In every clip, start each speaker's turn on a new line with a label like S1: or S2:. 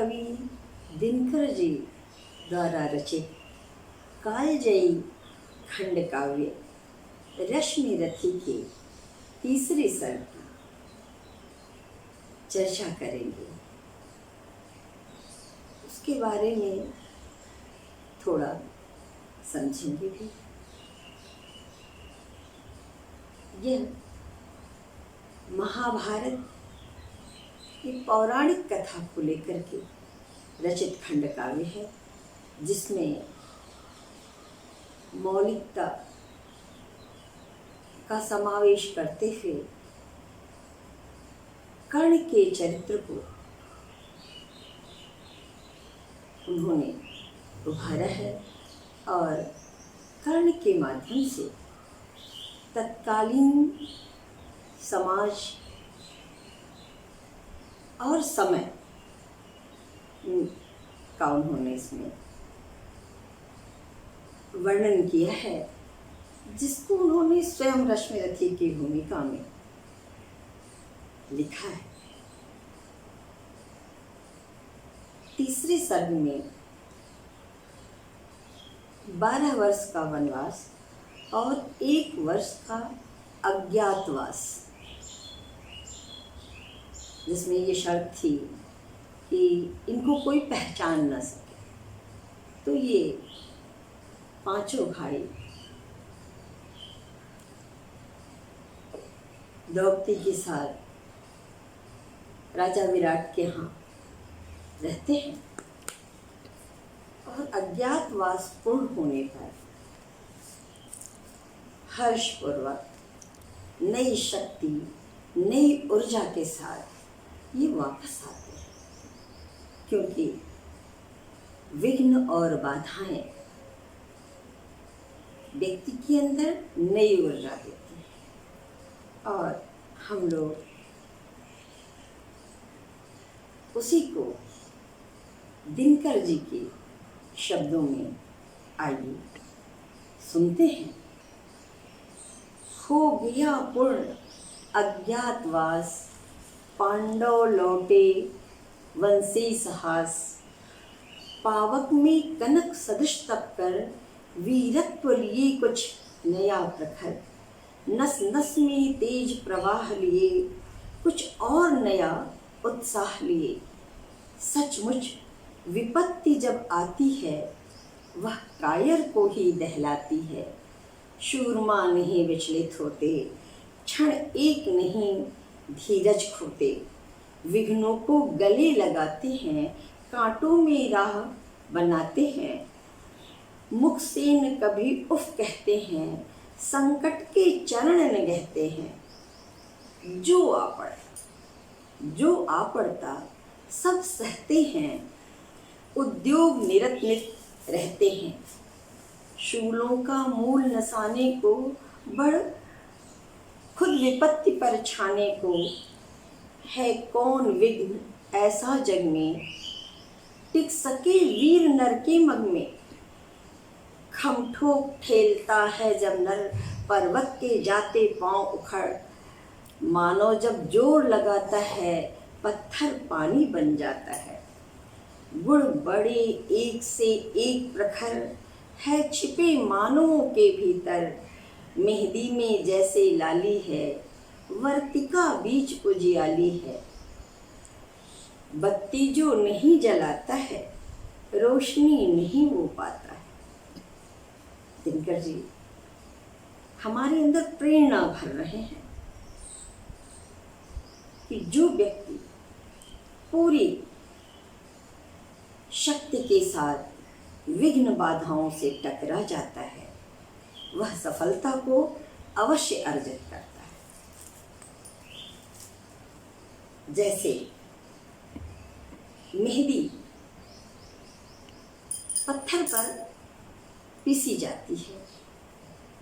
S1: कवि दिनकर जी द्वारा रचित कालजयी खंड काव्य रश्मि रथी के तीसरे सर्ग की चर्चा करेंगे। उसके बारे में थोड़ा समझेंगे भी। यह महाभारत की पौराणिक कथा को लेकर के रचित खंड काव्य है, जिसमें मौलिकता का समावेश करते हुए कर्ण के चरित्र को उन्होंने उभारा है और कर्ण के माध्यम से तत्कालीन समाज और समय का उन्होंने इसमें वर्णन किया है, जिसको उन्होंने स्वयं रश्मि रथी की भूमिका में लिखा है। तीसरे सर्ग में 12 वर्ष का वनवास और 1 वर्ष का अज्ञातवास, जिसमें ये शर्त थी कि इनको कोई पहचान न सके। तो ये पांचों भाई द्रौपदी के साथ राजा विराट के यहाँ रहते हैं और अज्ञातवास पूर्ण होने पर हर्षपूर्वक नई शक्ति नई ऊर्जा के साथ ये वापस आते हैं, क्योंकि विघ्न और बाधाएं व्यक्ति के अंदर नई ऊर्जा देती हैं और हम लोग उसी को दिनकर जी के शब्दों में आइए सुनते हैं। हो गया पूर्ण अज्ञातवास, पांडव लौटे वंशी सहास, पावक में कनक सदृश तप कर, वीरत्व लिए कुछ नया प्रखर, नस नस में तेज प्रवाह लिए, कुछ और नया उत्साह लिए। सचमुच विपत्ति जब आती है, वह कायर को ही दहलाती है। शूरमा नहीं विचलित होते, क्षण एक नहीं धीरज खोते। विघ्नों को गले लगाते हैं, कांटों में राह बनाते हैं। मुख से न कभी उफ कहते हैं, संकट के चरण न गहते हैं। जो आ पड़ता सब सहते हैं, उद्योग निरत नित रहते हैं। शूलों का मूल नसाने को बढ़ खुद विपत्ति पर छाने को, है कौन विघ्न ऐसा जग में, टिक सके वीर नर के मग में। खम ठोक ठेलता है जब नर, पर्वत के जाते पांव उखड़। मानो जब जोर लगाता है, पत्थर पानी बन जाता है। गुण बड़े एक से एक प्रखर, है छिपे मानवों के भीतर। मेहंदी में जैसे लाली है, वर्तिका बीच उजियाली है। बत्ती जो नहीं जलाता है, रोशनी नहीं हो पाता है। दिनकर जी हमारे अंदर प्रेरणा भर रहे हैं कि जो व्यक्ति पूरी शक्ति के साथ विघ्न बाधाओं से टकरा जाता है, वह सफलता को अवश्य अर्जित करता है। जैसे मेहंदी पत्थर पर पीसी जाती है,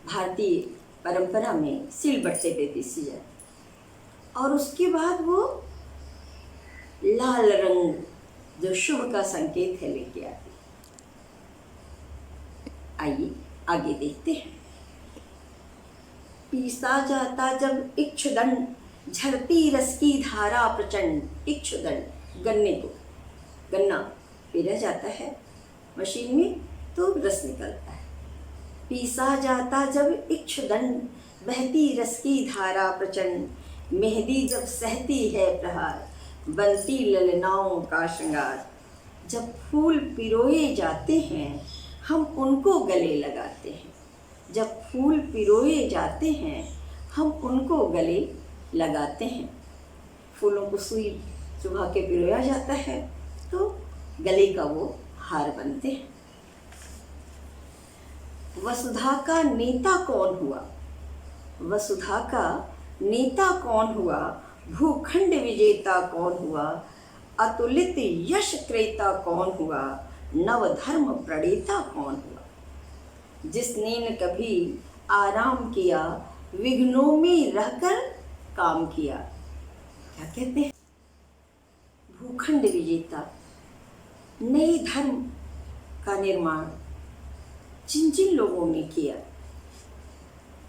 S1: भारतीय परंपरा में सिलबट्टे पे पीसी जाती है, और उसके बाद वो लाल रंग जो शुभ का संकेत है लेके आती है। आइए आगे देखते हैं। पीसा जाता जब इक्षुदंड, झरती रस की धारा प्रचंड। इक्षुदंड गन्ने को गन्ना पेरा जाता है मशीन में तो रस निकलता है। पीसा जाता जब इक्षुदंड, बहती रस की धारा प्रचंड, मेहंदी जब सहती है प्रहार, बनती ललनाओं का श्रृंगार। जब फूल पिरोए जाते हैं हम उनको गले लगाते हैं, जब फूल पिरोए जाते हैं हम उनको गले लगाते हैं। फूलों को सुई चुभा के पिरोया जाता है तो गले का वो हार बनते हैं। वसुधा का नेता कौन हुआ, वसुधा का नेता कौन हुआ, भूखंड विजेता कौन हुआ, अतुलित यश क्रेता कौन हुआ, नवधर्म प्रणेता कौन हुआ। जिसने न कभी आराम किया, विघ्नों में रहकर काम किया। क्या कहते हैं? भूखंड विजेता, नए धर्म का निर्माण जिन जिन लोगों ने किया,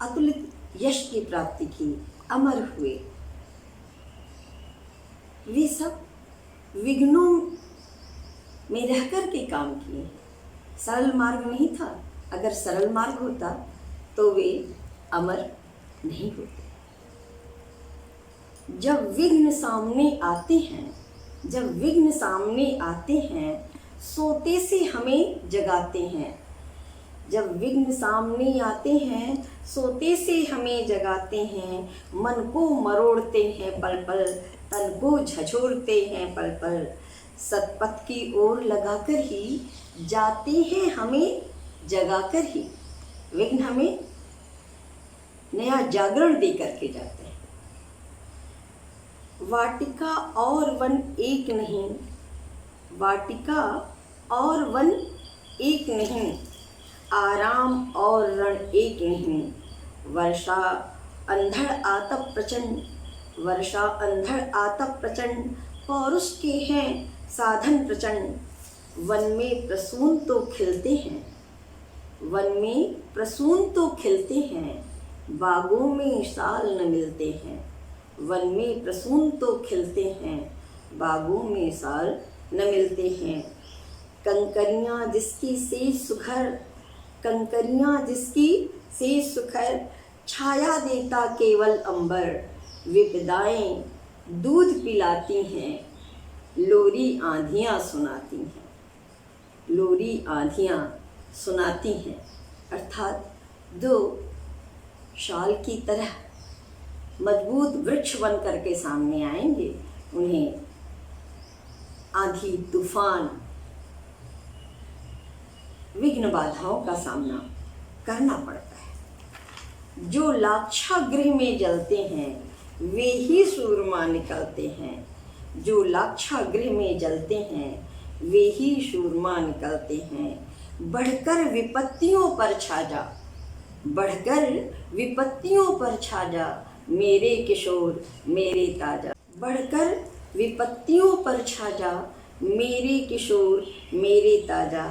S1: अतुलित यश की प्राप्ति की, अमर हुए, वे सब विघ्नों में रहकर के काम किए। सरल मार्ग नहीं था, अगर सरल मार्ग होता तो वे अमर नहीं होते। जब विघ्न सामने आते हैं, जब विघ्न सामने आते हैं, सोते से हमें जगाते हैं। जब विघ्न सामने आते हैं, सोते से हमें जगाते हैं। मन को मरोड़ते हैं पल पल, तन को झझोरते हैं पल पल। सतपथ की ओर लगाकर ही जाते हैं हमें जगाकर ही। विघ्न हमें नया जागरण दे करके जाते हैं। वाटिका और वन एक नहीं, वाटिका और वन एक नहीं, आराम और रण एक नहीं। वर्षा अंधड़ आतप प्रचंड, वर्षा अंधड़ आतप प्रचंड, पौरुष के हैं साधन प्रचंड। वन में प्रसून तो खिलते हैं, वन में प्रसून तो खिलते हैं, बागों में साल न मिलते हैं। वन में प्रसून तो खिलते हैं, बागों में साल न मिलते हैं। कंकरियाँ जिसकी सेज सुखर, कंकरियाँ जिसकी सेज सुखर, छाया देता केवल अंबर। विपदाएं दूध पिलाती हैं, लोरी आंधियाँ सुनाती हैं, लोरी आंधियाँ सुनाती हैं। अर्थात दो शाल की तरह मजबूत वृक्ष बन करके सामने आएंगे। उन्हें आंधी तूफान विघ्न बाधाओं का सामना करना पड़ता है। जो लाक्षागृह में जलते हैं वे ही सूरमा निकलते हैं, जो लाक्षागृह में जलते हैं वे ही सूरमा निकलते हैं। बढ़कर विपत्तियों पर छा जा, बढ़कर विपत्तियों पर छा जा, मेरे किशोर मेरे ताजा। बढ़कर विपत्तियों पर छा जा, मेरे किशोर मेरे ताजा।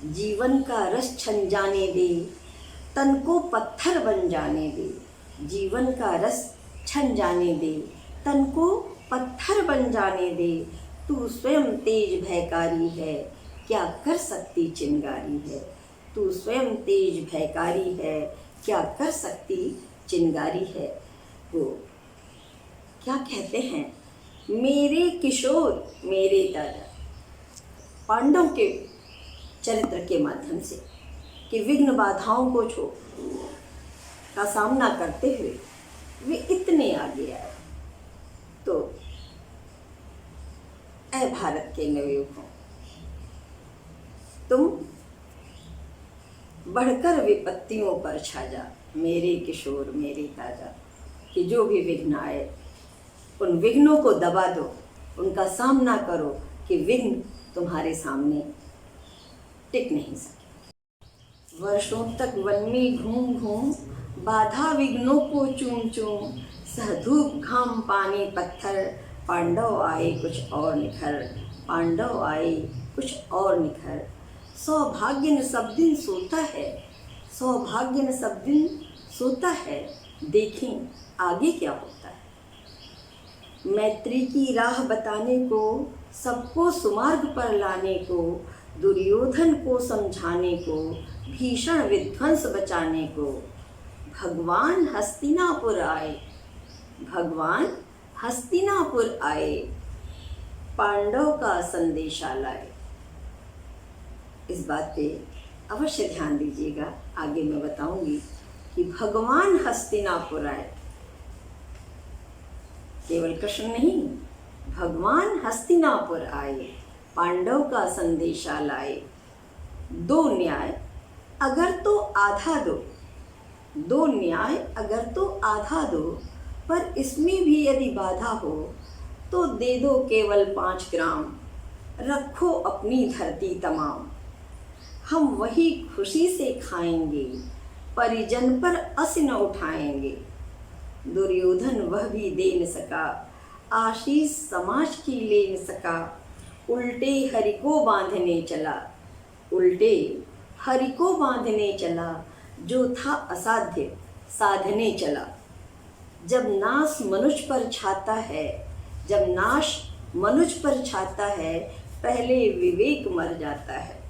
S1: जीवन का रस छन जाने दे, तन को पत्थर बन जाने दे। जीवन का रस छन जाने दे, तन को पत्थर बन जाने दे। तू स्वयं तेज भयकारी है, क्या कर सकती चिंगारी है। तू स्वयं तेज भयकारी है, क्या कर सकती चिंगारी है। वो क्या कहते हैं? मेरे किशोर मेरे ताजा। पांडव के चरित्र के माध्यम से कि विघ्न बाधाओं को का सामना करते हुए वे इतने आगे आए। तो ऐ भारत के नवयुवकों, तुम बढ़कर विपत्तियों पर छा जा, मेरे किशोर मेरे ताजा। कि जो भी विघ्न आए उन विघ्नों को दबा दो, उनका सामना करो कि विघ्न तुम्हारे सामने टिक नहीं सके। वर्षों तक वन में घूम घूम, बाधा विघ्नों को चूम चूम। सह धूप घाम पानी पत्थर, पांडव आए कुछ और निखर, पांडव आए कुछ और निखर। सौभाग्य न सब दिन सोता है, सौभाग्य न सब दिन सोता है। देखें आगे क्या होता है। मैत्री की राह बताने को सबको सुमार्ग पर लाने को, दुर्योधन को समझाने को, भीषण विध्वंस बचाने को भगवान हस्तिनापुर आए। भगवान हस्तिनापुर आए, पांडव का संदेशा लाए। इस बात पे अवश्य ध्यान दीजिएगा, आगे मैं बताऊंगी कि भगवान हस्तिनापुर आए। केवल कृष्ण नहीं, भगवान हस्तिनापुर आए, पांडव का संदेशा लाए। दो न्याय अगर तो आधा दो, दो न्याय अगर तो आधा दो, पर इसमें भी यदि बाधा हो तो दे दो केवल 5 ग्राम, रखो अपनी धरती तमाम। हम वही खुशी से खाएंगे, परिजन पर अस न उठाएंगे। दुर्योधन वह भी दे न सका, आशीष समाज की ले न सका। उल्टे हरि को बांधने चला, उल्टे हरि को बांधने चला। जो था असाध्य साधने चला। जब नाश मनुष्य पर छाता है, जब नाश मनुष्य पर छाता है, पहले विवेक मर जाता है।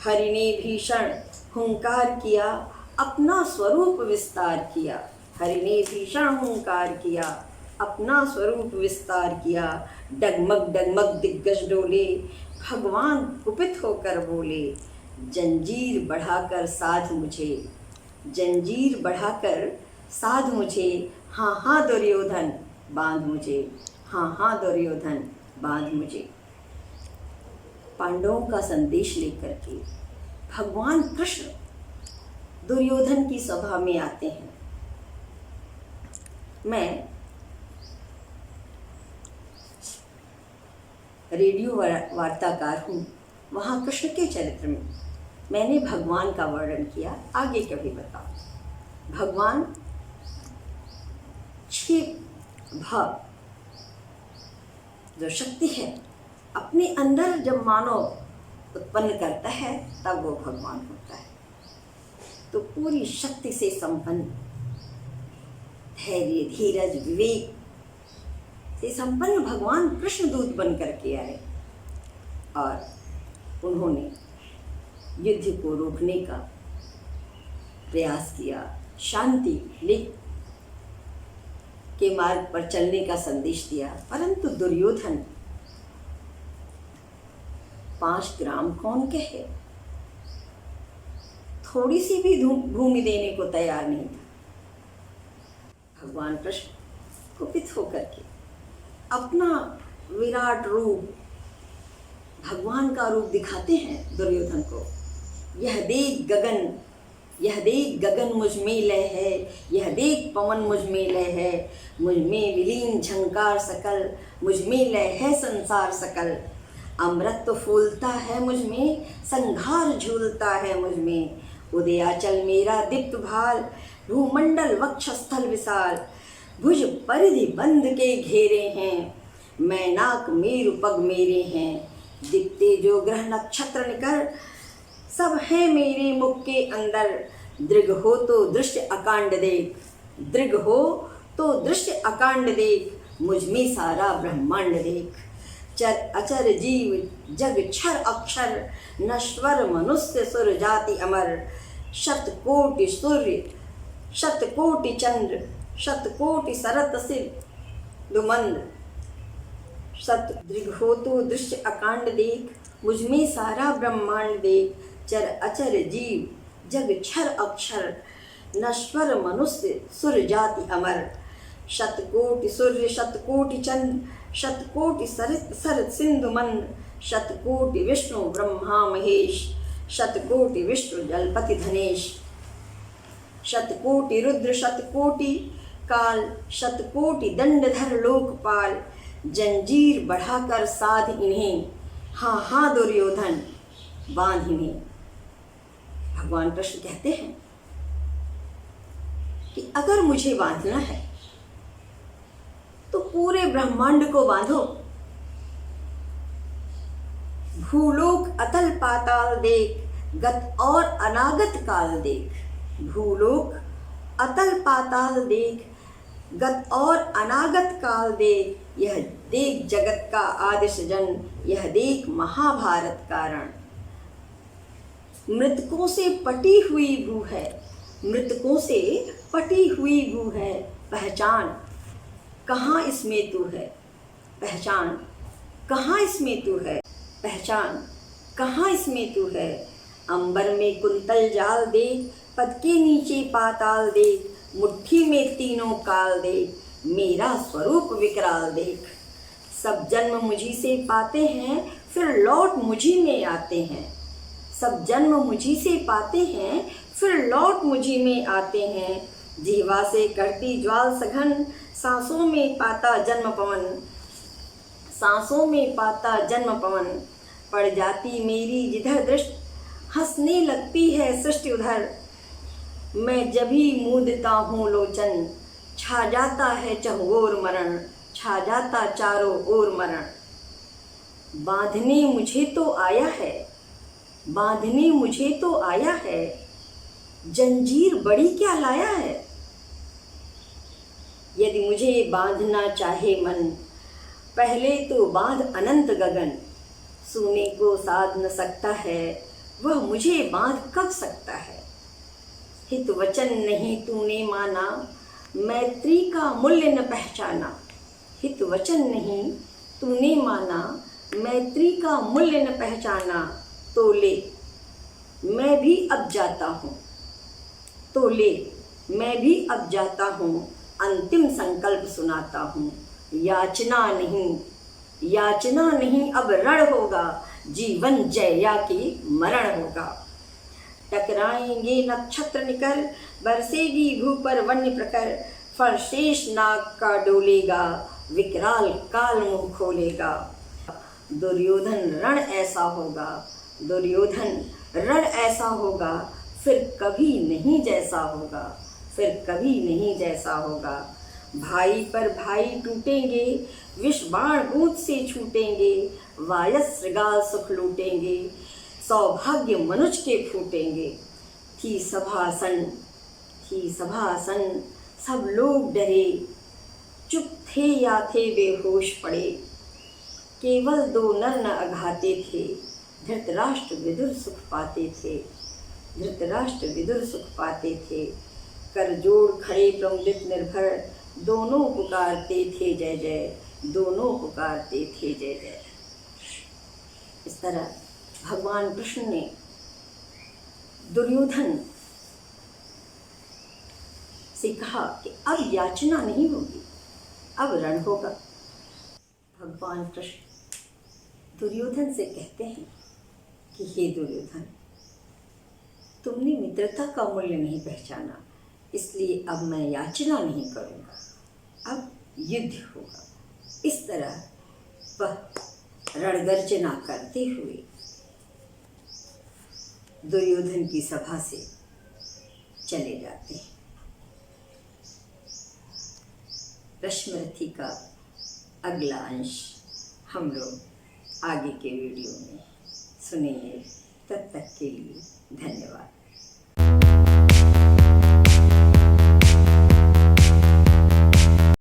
S1: हरि ने भीषण हुंकार किया, अपना स्वरूप विस्तार किया। हरि ने भीषण हुंकार किया, अपना स्वरूप विस्तार किया। डगमग डगमग दिग्गज डोले, भगवान कुपित होकर बोले। जंजीर बढ़ाकर साध मुझे, जंजीर बढ़ाकर साध मुझे। हाँ हाँ दुर्योधन बांध मुझे, हाँ हाँ दुर्योधन बांध मुझे। पांडवों का संदेश लेकर के भगवान कृष्ण दुर्योधन की सभा में आते हैं। मैं रेडियो वार्ताकार हूँ, वहाँ कृष्ण के चरित्र में मैंने भगवान का वर्णन किया, आगे कभी बताओ। भगवान 6 भाव जो शक्ति है अपने अंदर जब मानव उत्पन्न करता है तब वो भगवान होता है। तो पूरी शक्ति से संपन्न, धैर्य धीरज विवेक से संपन्न भगवान कृष्ण दूत बन करके आए और उन्होंने युद्ध को रोकने का प्रयास किया, शांति के मार्ग पर चलने का संदेश दिया। परंतु दुर्योधन 5 ग्राम कौन कहे, थोड़ी सी भी भूमि देने को तैयार नहीं था। भगवान कृष्ण कुपित होकर के अपना विराट रूप, भगवान का रूप दिखाते हैं दुर्योधन को। यह देख गगन, यह देख गगन मुझ में लय है, यह देख पवन मुझ में लय है। मुझ में विलीन झंकार सकल, मुझ में लय है संसार सकल। अमृत तो फूलता है मुझ में, संघार झूलता है मुझ में। उदयाचल मेरा दीप्त भाल, भूमंडल वक्षस्थल विशाल। भुज परिधि बंध के घेरे हैं, मैनाक मेरु पग मेरे हैं। दिखते जो ग्रह नक्षत्र निकर, सब है मेरे मुख के अंदर। दृग हो तो दृश्य अकांड देख, दृग हो तो दृश्य अकांड देख। मुझ में सारा ब्रह्मांड देख। चर अचर जीव जग क्षर अक्षर, नश्वर मनुष्य सुर जाति अमर। शतकोटि सूर्य शतकोटि चंद्र, शतकोटि सरत सिर दुमंद। सत दृग हो तो दृश्य अकांड देख, मुझ में सारा ब्रह्मांड देख। चर अचर जीव जग क्षर अक्षर, नश्वर मनुष्य सुर जाति अमर। शतकोटि सूर्य शतकोटि चंद्र, शतकोटि सरत सिंधु मंद। शतकोटि विष्णु ब्रह्मा महेश, शतकोटि विष्णु जलपति धनेश। शतकोटि रुद्र शतकोटि काल, शतकोटि दंडधर लोकपाल। जंजीर बढ़ाकर साध इन्हें, हाँ हाँ दुर्योधन बांध इन्हें। भगवान कृष्ण कहते हैं कि अगर मुझे बांधना है तो पूरे ब्रह्मांड को बांधो। भूलोक अतल पाताल देख, गत और अनागत काल देख। भूलोक अतल पाताल देख, गत और अनागत काल देख। यह देख जगत का आदि सृजन, यह देख महाभारत कारण। मृतकों से पटी हुई भू है, मृतकों से पटी हुई भू है, पहचान कहाँ इसमें तू है, पहचान कहाँ इसमें तू है, पहचान कहाँ इसमें तू है। अंबर में कुंतल जाल देख, पद के नीचे पाताल देख, मुट्ठी में तीनों काल देख, मेरा स्वरूप विकराल देख। सब जन्म मुझी से पाते हैं, फिर लौट मुझी में आते हैं। सब जन्म मुझी से पाते हैं, फिर लौट मुझी में आते हैं। जीवा से करती ज्वाल सघन, सांसों में पाता जन्म पवन, सांसों में पाता जन्म पवन। पड़ जाती मेरी जिधर दृष्टि, हंसने लगती है सृष्टि उधर। मैं जभी मूंदता हूँ लोचन, छा जाता है चहुओर मरण, छा जाता चारों ओर मरण। बांधने मुझे तो आया है, बांधने मुझे तो आया है, जंजीर बड़ी क्या लाया है। यदि मुझे बांधना चाहे मन, पहले तो बांध अनंत गगन। सोने को साध न सकता है, वह मुझे बांध कब सकता है। हित वचन नहीं तूने माना, मैत्री का मूल्य न पहचाना। हित वचन नहीं तूने माना, मैत्री का मूल्य न पहचाना। तो ले मैं भी अब जाता हूँ, तो ले मैं भी अब जाता हूँ, अंतिम संकल्प सुनाता हूँ। याचना नहीं, याचना नहीं अब रण होगा, जीवन जया की मरण होगा। टकराएंगे नक्षत्र निकर, बरसेगी भू पर वन्य प्रकर। फल शेष नाग का डोलेगा, विकराल काल मुंह खोलेगा। दुर्योधन रण ऐसा होगा, दुर्योधन रण ऐसा होगा, फिर कभी नहीं जैसा होगा, फिर कभी नहीं जैसा होगा। भाई पर भाई टूटेंगे, विष बाण गूंज से छूटेंगे। वायस श्रृगाल सुख लूटेंगे, सौभाग्य मनुज के फूटेंगे। थी सभासन, थी सभासन, सब लोग डरे, चुप थे या थे बेहोश पड़े। केवल दो नर न अघाते थे, धृतराष्ट्र विदुर सुख पाते थे, धृतराष्ट्र विदुर सुख पाते थे। कर जोड़ खड़े प्रमुदित निर्भर, दोनों पुकारते थे जय जय, दोनों पुकारते थे जय जय। इस तरह भगवान कृष्ण ने दुर्योधन से कहा कि अब याचना नहीं होगी, अब रण होगा। भगवान कृष्ण दुर्योधन से कहते हैं कि हे दुर्योधन, तुमने मित्रता का मूल्य नहीं पहचाना, इसलिए अब मैं याचना नहीं करूँगा, अब युद्ध होगा। इस तरह वह रणगर्जना करते हुए दुर्योधन की सभा से चले जाते हैं। रश्मिरथी का अगला अंश हम लोग आगे के वीडियो में सुनेंगे। तब तक के लिए धन्यवाद।